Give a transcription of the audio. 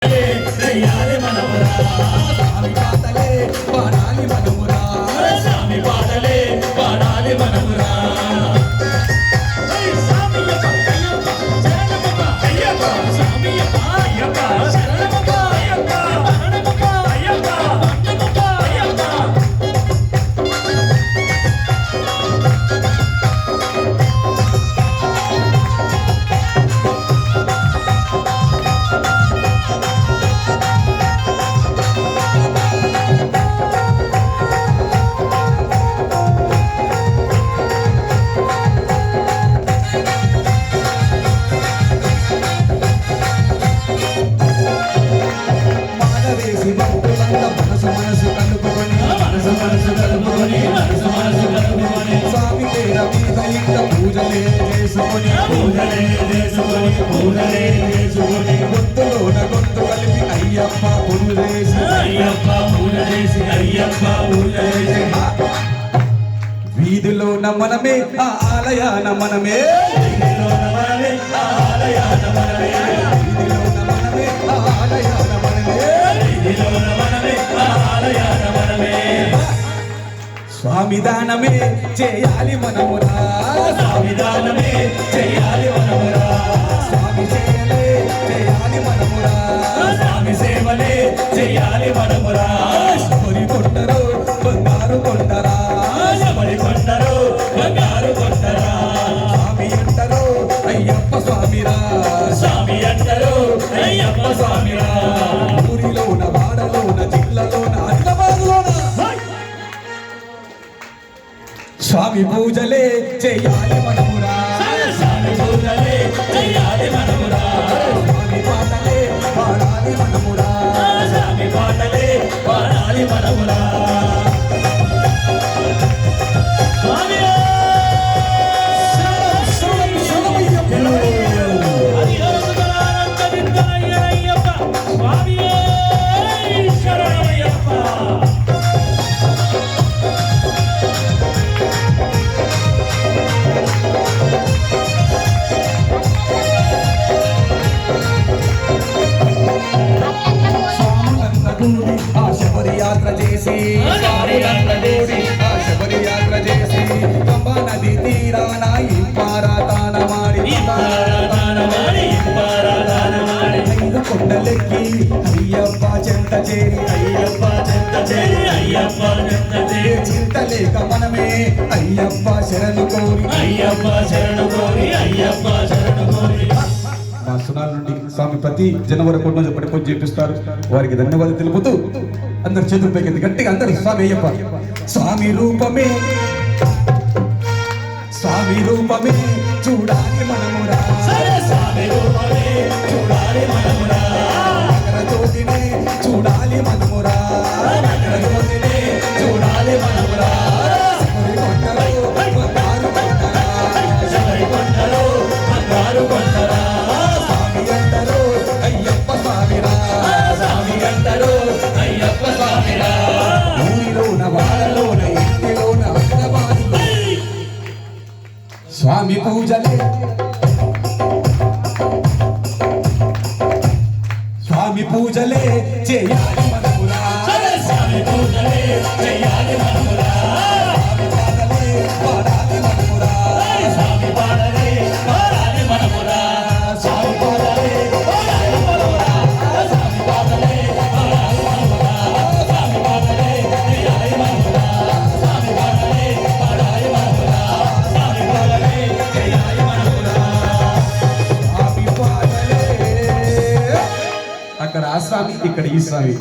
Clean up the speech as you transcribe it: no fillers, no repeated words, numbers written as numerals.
చెయ్యాలి మనమురా స్వామి పాటలే పాడాలి మనమురా స్వామి పాటలే పాడాలి మనమురా వీధిలో మనమే ఆ ఆలయాన మనమే వీధిలో మనమే ఆ ఆలయాన మనమే వీధిలో మనమే ఆ ఆలయాన మనమే వీధిలో మనమే ఆ ఆలయాన మనమే స్వామి దానమే చేయాలి మనమురా స్వామి దానమే చేయాలి మనమురా స్వామి సేవలే చేయాలి మనమురా స్వామి సేవలే చేయాలి మనమురా శబరి కొండరు బంగారు కొండరా శబరి కొండరు బంగారు కొండరా స్వామి అంటారు అయ్యప్ప స్వామిరా స్వామి అంటారు అయ్యప్ప స్వామిరా ఊరిలోన వాడలోన జిల్లాలోన హైదరాబాద్లోన స్వామి పూజలే చేయాలి మనమురా స్వామి పూజలే చేయాలి మనమురా స్వామి పాటలే పాడాలి మనమురా స్వామి పాటలే పాడాలి మనమురా శబరి యాత్ర చేసి శబరి యాత్ర చేసి పంబా నది తీరాన ఇంపారాతాన మాడి ఐదు కొండలెక్కి అయ్యప్ప చెంత చేరి అయ్యప్ప చెంత చేరి అయ్యప్ప చెంత చేరి చింతలేక మనమే అయ్యప్ప శరణు కోరి అయ్యప్ప శరణు కోరి అయ్యప్ప శరణు కోరి మా సునాల నుండి స్వామి ప్రతి జనవరి కోట చెప్పటి పూజ చేపిస్తారు వారికి ధన్యవాదాలు తెలుపుతూ అందరు చేతులు పైకి గట్టిగా అందరు స్వామి అయ్యప్ప స్వామి రూపమే చూడాలి మనమురా స్వామి రూపమే చూడాలి మనమురా నగర జ్యోతినే చూడాలి మనమురా నగర జ్యోతినే చూడాలి మనమురా శబరి కొండలో బంగారు కొండరా స్వామి అంటారు అయ్యప్ప స్వామిరా స్వామి అంటారు అయ్యప్ప స్వామిరా ఊరిలోన వాడలోన ఇంటిలోన హైదరాబాద్లో స్వామి పూజలే చేయాలి మనమురా స్వామి పూజలే చేయాలి మనమురా పాడాలి మనమురా స్వామి పాడలే పాడాలి మనమురా స్వామి పాడలే పాడాలి మనమురా స్వామి పాడలే పాడాలి మనమురా స్వామి పాడలే చేయాలి మనమురా స్వామి పాడలే పాడాలి మనమురా స్వామి పాడలే చేయాలి మనమురా స్వామి పాడలే అక్కడ ఆ స్వామి ఇక్కడ ఈ స్వామి